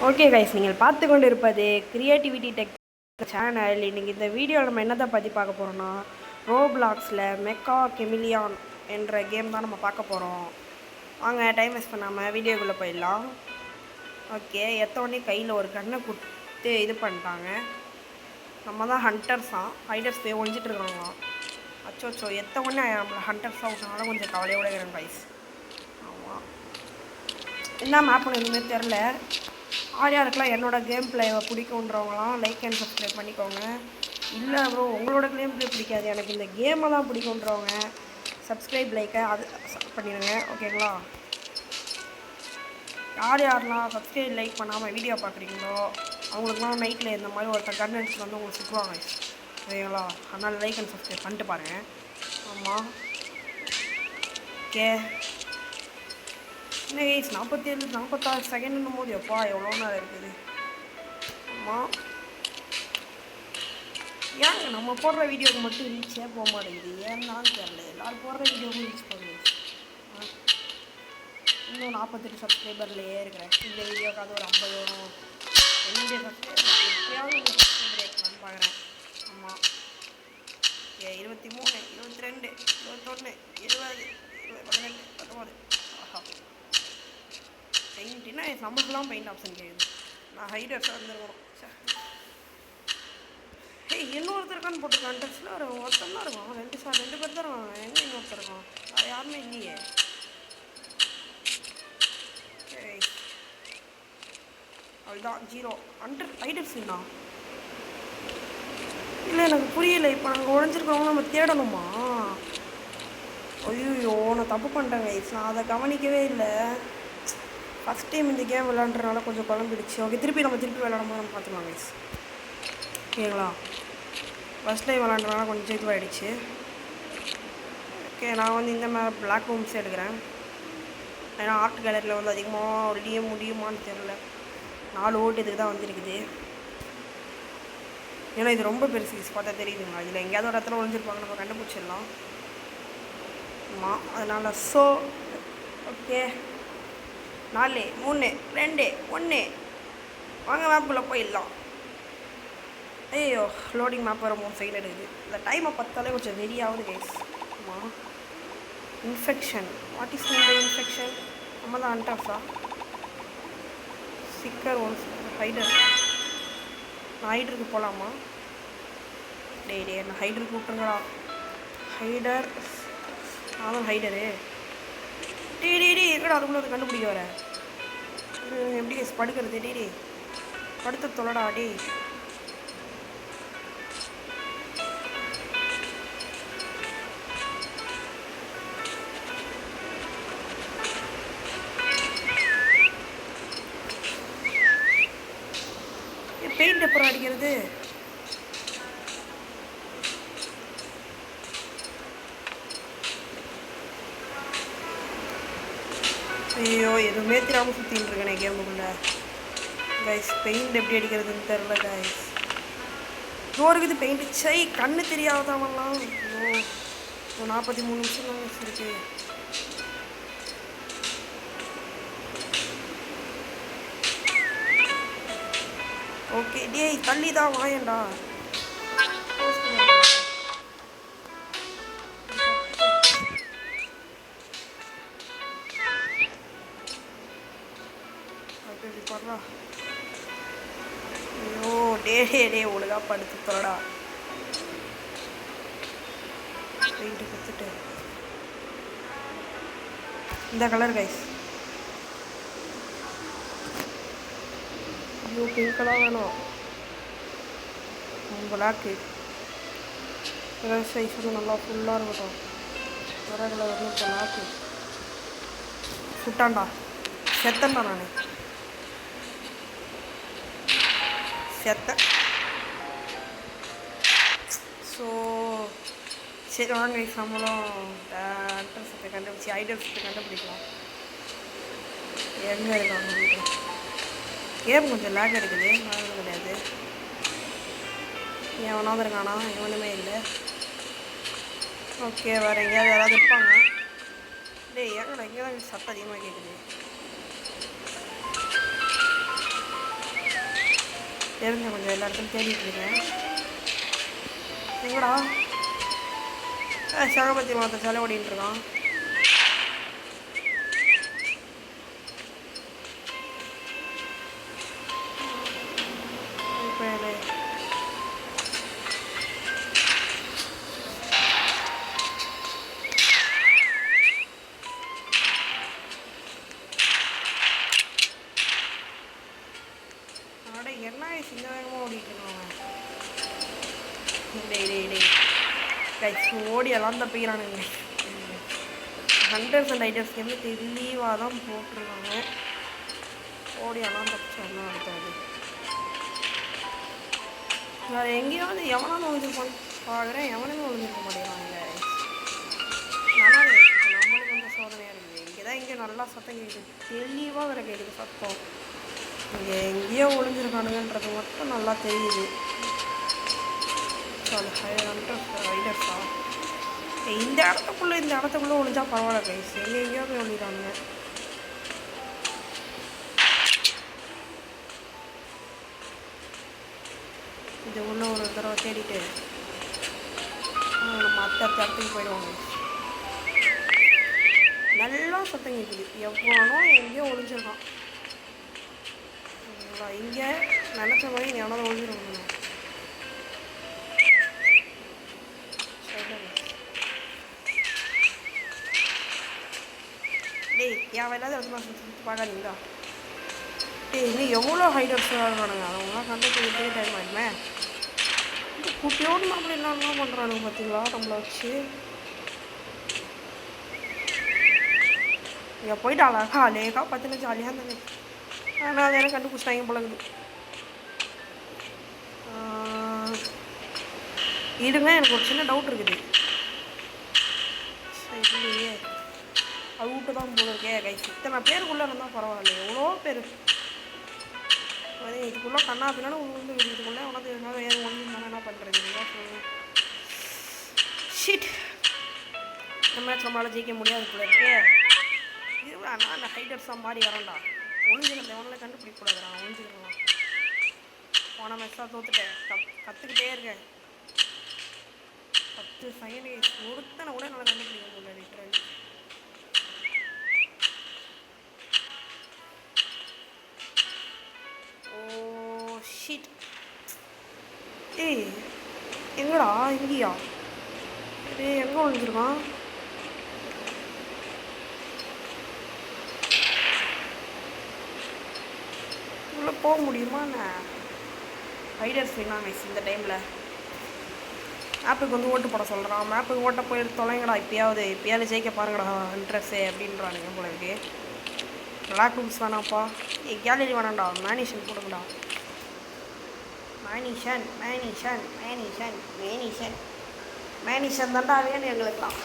Okay guys, நீங்கள் பார்த்து கொண்டு இருப்பது கிரியேட்டிவிட்டி டெக் சேனல். இன்றைக்கி இந்த வீடியோவில் நம்ம என்னத்தை பற்றி பார்க்க போகிறோன்னா, ரோப்ளாக்ஸில் மெக்கா கெமிலியான் என்ற கேம் தான் நம்ம பார்க்க போகிறோம். வாங்க டைம் வேஸ்ட் பண்ணாமல் வீடியோக்குள்ளே போயிடலாம். ஓகே, எத்தோடனே கையில் ஒரு கண்ணை கொடுத்து இது பண்ணிட்டாங்க. நம்ம தான் ஹண்டர்ஸாக ஹைடர்ஸ் போய் ஒழிஞ்சிட்ருக்காங்களாம். அச்சோச்சோ, எத்தவொடனே நம்மளை ஹண்டர்ஸாக விட்டனால கொஞ்சம் கவலையோடு இருக்கிறேன் கைஸ். ஆமாம், என்ன மேப்னு எதுவுமே தெரில. யாருக்கெல்லாம் என்னோடய கேம் பிளேவை பிடிக்குன்றவங்களாம் லைக் அண்ட் சப்ஸ்கிரைப் பண்ணிக்கோங்க. இல்லை ப்ரோ, உங்களோட கேம் பிளே பிடிக்காது, எனக்கு இந்த கேமை தான் பிடிக்குன்றவங்க சப்ஸ்கிரைப் லைக்கை அது பண்ணிடுங்க. ஓகேங்களா? யாரெல்லாம் சப்ஸ்கிரைப் லைக் பண்ணாமல் வீடியோ பார்க்குறீங்களோ அவங்களுக்குலாம் நைட்டில் இந்த மாதிரி ஒருத்தர் கன் அடிச்சு வந்து உங்களுக்கு சுற்றுவாங்க. ஓகேங்களா? அதனால் லைக் அண்ட் சப்ஸ்கிரைப் பண்ணிட்டு பாருங்கள். ஆமாம், ஓகே. என்ன கைஸ், 46 செகண்ட்னும் போது எப்பா எவ்வளோ நேரம் இருக்குது. ஆமாம், ஏங்க நம்ம போடுற வீடியோவுக்கு மட்டும் ரீச்சே போக மாட்டேங்குது, ஏன்னான்னு தெரியல. எல்லோரும் போடுற வீடியோவுக்கு ரீச் போகுது. இன்னும் 48 சப்ஸ்கிரைபர்லேயே இருக்கிறேன். இந்த வீடியோக்கு அது ஒரு 50 வரும். என்னுடைய சப்ஸ்கிரைபர் எப்படியாவது ஒரு சப்ஸ்கிரைபர் ஏற்கலான்னு பார்க்குறேன். ஆமாம், 23, 22, 21, 20, 18, 19. ஆஹா, பெயிண்ட்னா நம்மளுக்குலாம் பெயிண்ட் ஆப்ஷன் கேட்குது. நான் ஹைடர்ஸாக இருந்துருக்கணும். இன்னொருத்தருக்கான்னு போட்டு கான்டெக்ட்ஸில் ஒருத்தர் தான் இருக்கும். 2 பேர் தான் இருக்காங்க. எங்கே இன்னொருத்தர் இருக்கும்? அது யாருமே இல்லையே. அதுதான் 0 ஹைடர்ஸ்ண்ணா. இல்லை, எனக்கு புரியலை. இப்போ நாங்கள் உழைஞ்சிருக்கிறவங்க நம்ம தேடணுமா? ஐயோ, நான் தப்பு பண்ணிட்டேங்க. நான் அதை கவனிக்கவே இல்லை. ஃபஸ்ட் டைம் இந்த கேம் விளாண்டுறதுனால கொஞ்சம் குழம்பிடுச்சு. ஓகே, திருப்பி விளாடும்போது நம்ம பார்த்துக்கலாம் கைஸ். ஓகேங்களா? ஃபஸ்ட் டைம் விளாண்டுறதுனால கொஞ்சம் இதுவாகிடுச்சு. ஓகே, நான் வந்து இந்த மாதிரி பிளாக் ரூம்ஸ் எடுக்கிறேன். ஏன்னா ஆர்ட் கேலரியில் வந்து அதிகமாக முடியுமான்னு தெரில. 4 ஓட்டு இதுக்கு தான் வந்துருக்குது. ஏன்னா இது ரொம்ப பெருசு பார்த்தா தெரியுதுங்களா? இதில் எங்கேயாவது ஒரு இடத்துல ஒழிஞ்சிருப்பாங்க, நம்ம கண்டுபிடிச்சிடலாம். ஆமாம், அதனால் ஓகே, 4, 3, 2, 1 வாங்க மேப்புக்குள்ளே போயிடலாம். ஐயோ, லோடிங் மேப் வர 3 செகண்ட் எடுக்குது. இந்த டைமை பார்த்தாலே கொஞ்சம் வெறியாவது கைஸ். ஆமாம், இன்ஃபெக்ஷன். வாட் இஸ் இந்த இன்ஃபெக்ஷன்? நம்ம தான் அன்டாஃபா சிக்கர் ஒன்ஸ் ஹைடர். நான் ஹைடருக்கு போகலாமா? டே நான் ஹைடருக்கு விட்டுருங்கடா. ஹைடர், நானும் ஹைடரு. டே எங்கடா அதுக்குள்ளே அதை கண்டுபிடிக்க வர? எப்படி படுக்கிறது? டே படுத்த தொலைடா. டே பெயிண்ட் எப்பறம் அடிக்கிறது? ஐயோ, எதுவுமே தெரியாமல் சுற்றின்னு இருக்கேனே கேமுக்குள்ளே கைஸ். பெயிண்ட் எப்படி அடிக்கிறதுன்னு தெரில கைஸ். இருக்குது பெயிண்ட். சை, கண்ணு தெரியாதவங்கலாம். ஐயோ, 43 நிமிஷம் தான் இருக்கு. ஓகே, டேய் தள்ளி தான் வாயண்டா. படுறா. ஐயோ, டே ஒழுங்கா படுத்து தோடா. பெயிண்ட் கொடுத்துட்டு இந்த கலர் கைஸ். ஐயோ, பிங்க் கலர் வேணும். பிளாக்கு சைஸ் வந்து நல்லா ஃபுல்லாக இருக்கட்டும். வர கலர் வந்து பிளாக்கு. சுட்டான்டா, செத்தன்டா நான். ஸோ சரி வாங்க நம்மளும் அட்ரஸத்தை கண்டுபிடிச்சி ஐடல்ஸத்தை கண்டுபிடிக்கலாம். எங்கே இருக்காங்க வீட்டு? கேம் கொஞ்சம் லேக் எடுக்குது, அது கிடையாது. எவனாவது இருக்கானா? எவனுமே இல்லை. ஓகே, வேறு எங்கேயாவது யாராவது இருப்பாங்க. டேய், எங்கே தான் சத்தம் அதிகமாக கேட்குது. தெரிஞ்ச கொஞ்சம் எல்லா இடத்துலையும் தேடிட்டு இருக்கேன். எங்கடா சகபத்தி மாத்த சிலை ஓடிட்டு இருக்கான். என்ன சின்ன வேகமாக ஓடிட்டு இருக்காங்க. ஓடி எல்லாம் தப்பிக்கிறானுங்க. ஹண்டர்ஸ் அண்ட் ரைடர்ஸ்க்கு வந்து தெளிவாக தான் போட்டிருக்காங்க. ஓடி எல்லாம் தப்பிச்சோம்னா அடுத்தது வேறு எங்கேயாவது எவனாலும் ஒழிஞ்சிருப்பான்னு பார்க்குறேன். எவனுமே ஒழிஞ்சிருக்க மாட்டேங்கிறாங்க. நல்லா இருக்குது. நம்மளுக்கு வந்து சோதனையாக இருக்குது. இங்கே தான் இங்கே நல்லா சத்தம் கேட்குது. தெளிவாக வேறு கேட்குது சத்தம். இங்கே எங்கேயோ ஒழிஞ்சிருக்கானுங்கன்றது மட்டும் நல்லா தெரியுது. ரைடர்ஸா இந்த இடத்துக்குள்ளே ஒழிஞ்சா பரவாயில்ல கைஸ். எங்கேயோ போய் ஒழிகிறானுங்க. இது உள்ள ஒரு தடவை தேடிட்டு மற்ற இடத்துக்கு போயிடுவாங்க. நல்லா சத்தம் கேட்குது. எவ்வளோ எங்கேயோ ஒழிஞ்சிருக்கான். இங்கே நினச்ச மாதிரி எவனாவது ஒழிஞ்சிருவாங்க. டேய் என் வேலாவது இடத்துல சுற்றி பார்க்காதீங்களா? டேய் இன்னும் எவ்வளோ ஹைடர்ஸாக இருக்கானுங்க. அவங்களாம் கண்டுபிடிச்சே டைம் ஆகிடுமே. குட்டியோடு நம்மள என்னென்ன பண்ணுறானுங்க பார்த்தீங்களா நம்மளை வச்சு. இங்கே போயிட்டு அழகா அலேக்கா பார்த்துன்னு ஜாலியாக இருந்தாங்க. ஆனால் அதை எனக்கு கண்டுபிடிச்சிட்டாங்க போலகுது. இதுங்க எனக்கு ஒரு சின்ன டவுட் இருக்குது. இல்லையே அவுட்டு தான் போல இருக்கே கைஸ். இத்தனை பேருக்குள்ளே இருந்தால் பரவாயில்ல. எவ்வளோ பேர் இதுக்குள்ளே கண்ணா பின்னாலும் உள்ள இதுக்குள்ளே உனக்கு வேறு ஒன்று என்ன பண்ணுறது சொல்லுங்கள். ஷீட் இந்த மேட்ச் நம்மளால் ஜெயிக்க முடியாது போல இருக்கே. இதுவா நான் அந்த ஹைடர்ஸாக மாறி வரேன்டா. ஒழிஞ்சுக்கிறேன். எவனால கண்டுபிடிக்கக்கூடாதுடா. ஒழிஞ்சுக்கிறேன். போன மேட்ச்சாக தோத்துட்டேன். கற்றுக்கிட்டே இருக்கேன். 10 செகண்ட் ஒருத்தனை கூட என்னால் கண்டுபிடிக்க முடியல. லிட்டரலி ஓ ஷீட். ஏய் எங்கடா இங்கேயா? ஏய் எங்கே ஒழிஞ்சிருக்கான்? உள்ளே போக முடியுமா? நான் ரைடர்ஸ் வேணாங்க இந்த டைமில். மேப்புக்கு வந்து ஓட்டு போட சொல்கிறான். மேப்புக்கு ஓட்ட போய் தொலைங்கடா. இப்போயாவது ஜெயிக்க பாருங்கடா இன்ட்ரெஸ்ட்டு அப்படின்றானுங்க போல இருக்கு. பிளாக் ரூம்ஸ் வேணாம்ப்பா. கேலரி வேணாம்டா. மேனிஷன் போடுங்கடா. மேனிஷன் தான்டா வேணும் எங்களுக்குலாம்.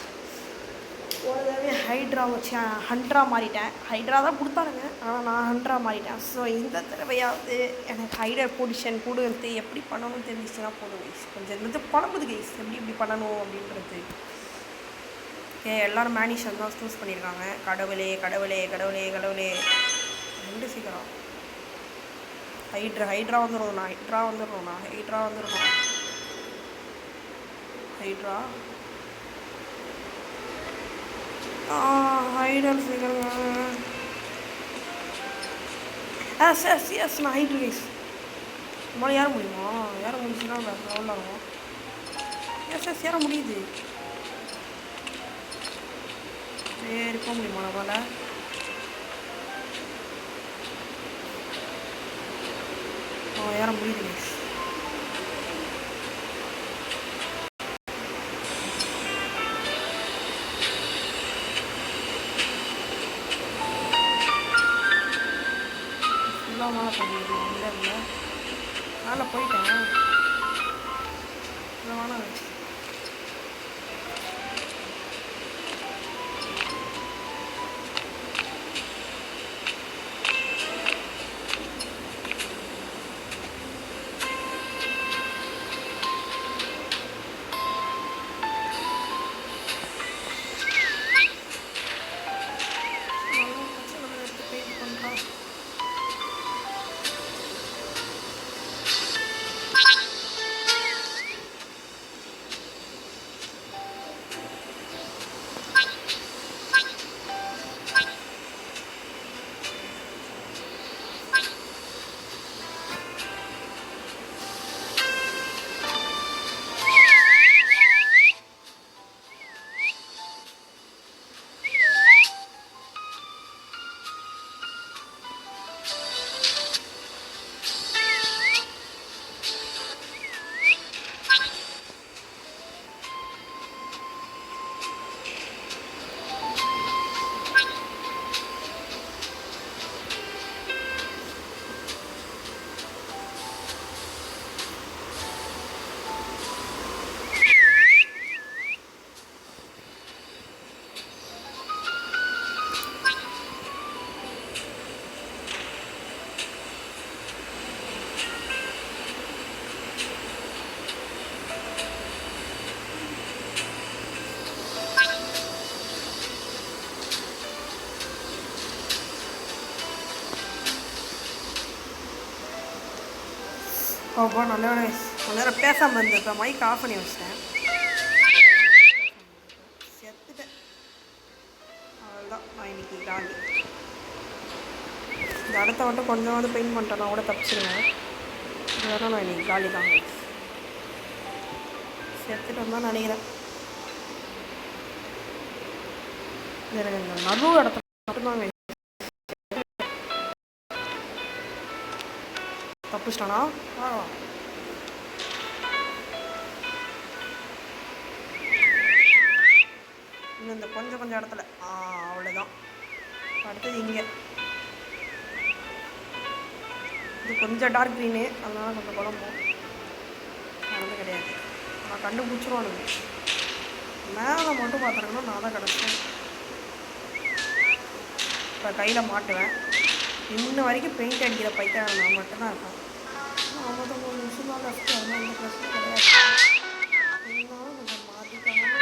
ஒரு தடவை ஹைட்ரா வச்சு ஹண்ட்ரா மாறிட்டேன். ஹைட்ரா தான் கொடுத்தானுங்க. ஆனால் நான் ஹண்ட்ரா மாறிட்டேன். ஸோ இந்த தடவையாவது எனக்கு ஹைடர் பொசிஷன் கொடுத்து எப்படி பண்ணணும்னு தெரிஞ்சிச்சுன்னா போதும் கைஸ். கொஞ்சம் இருந்தது பழம்புது கைஸ் எப்படி பண்ணணும் அப்படின்றது. எல்லோரும் மேனிஷன் தான் சூஸ் பண்ணியிருக்காங்க. கடவுளே கடவுளே கடவுளே கடவுளே ரெண்டு சீக்கிரம் ஹைட்ரா வந்துடும். ஹைட்ரா ஹைடர் சீக்கிரம். எஸ் நான் ஹைட்ரு கைஸ். நம்மளால் ஏற முடியுமா? ஏற முடிச்சுன்னா லெவலில் ஆகும். எஸ் ஏற முடியுது. ஏறி போக முடியுமா நம்மளால்? ஏற முடியுது கைஸ். மேலே போயிடுது. இல்லை மேலே போயிட்டேன். வேணாம் அப்பா நல்ல நேரம் பேசாமல் இருந்திருப்பேன். மைக் ஆஃப் பண்ணி வச்சிட்டேன். செத்துட்டேன். அவ்வளோதான், நான் இன்னைக்கு காலி. இந்த இடத்த மட்டும் கொஞ்சமாவது பெயிண்ட் பண்ணிட்டேன்னா கூட தப்பிச்சிருவேன். இதெல்லாம் நான் இன்னைக்கு காலி தான். செத்துட்டு தான் நினைக்கிறேன். நடு இடத்துல மட்டும்தாங்க தப்பிச்சிட்டானா. இன்னும் இந்த கொஞ்சம் இடத்துல அவ்வளோதான். அடுத்தது இங்கே இது கொஞ்சம் டார்க் க்ரீனு, அதனால கொஞ்சம் குழம்பும் நடந்து கிடையாது. நான் கண்டுபிடிச்சிருவானுங்க. மேலே மட்டும் பார்த்துருக்கணும், நான் தான் கிடச்சேன். இப்போ கையில் மாட்டுவேன். இன்ன வரைக்கும் பெயிண்ட் அடிக்கிற பைத்தியம் நான் மட்டும்தான் இருப்பேன். 53 நிமிஷம் தான் கஷ்டம், அதனால இந்த பிரச்சனை கிடையாது. இருந்தாலும் கொஞ்சம் மாற்றிக்கணும்,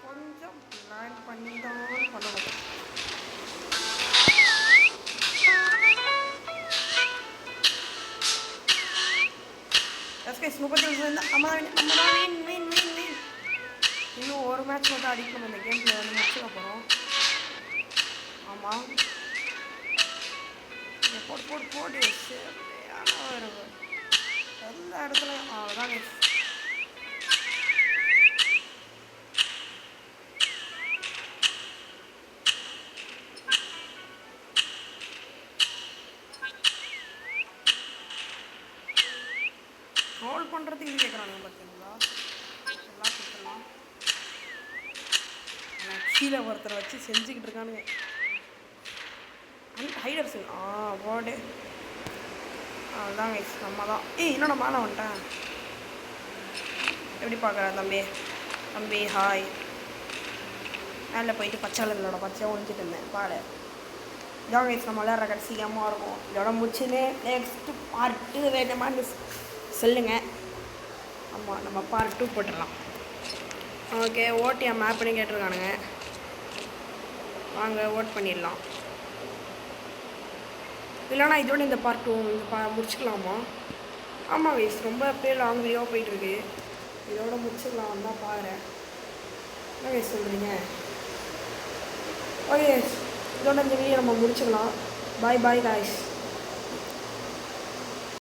கொஞ்சம் பிளான் பண்ணி தான் பண்ணணும். எஸ்கேஸ் 30 அம்மா மீன் இன்னும் ஒரு மேட்ச் மட்டும் அடிக்கணும். இந்த கேமில் வந்து முடிச்சுக்க போகிறோம். ஆமாம், போட்டு எல்லா இடத்துலையும் அவ்வளோதான். ரோல் பண்ணுறதுக்கு இது கேட்குறாங்க பார்த்தீங்களா. எல்லாம் கொடுத்துடலாம். கீழே ஒருத்தரை வச்சு செஞ்சுக்கிட்டு இருக்கானுங்க. ஹைடர்ஸு போடு. அதுதான் கைஸ், நம்ம தான். இன்னும் நான் மேலே வந்துட்டேன். எப்படி பார்க்குறேன் தம்பி ஹாய். மேலே போயிட்டு பச்சை கலரோட பச்சையாக ஒழிஞ்சிட்டு இருந்தேன் பாரு. இதான் கைஸ் நம்ம விளையாடுற கடைசியமாக இருக்கும். இதோட முடிச்சுன்னு நெக்ஸ்ட்டு பார்ட் 2 வேணுமான்னு சொல்லுங்கள். ஆமாம், நம்ம பார்ட் 2 போட்டுடலாம். ஓகே, ஓட்டு என் மேப் பண்ணி கேட்டிருக்கானுங்க. வாங்க ஓட் பண்ணிடலாம். இல்லைனா இதோட இந்த பார்ட் 2 முடிச்சுக்கலாமா? ஆமாம் கைஸ், ரொம்ப அப்படியே லாங் வீடியோவாக போயிட்டுருக்கு. இதோட முடிச்சுக்கலாம் தான் பாருறேன். என்ன கைஸ் சொல்கிறீங்க? ஓகே, இதோட இந்த வீடியோ நம்ம முடிச்சுக்கலாம். Bye guys.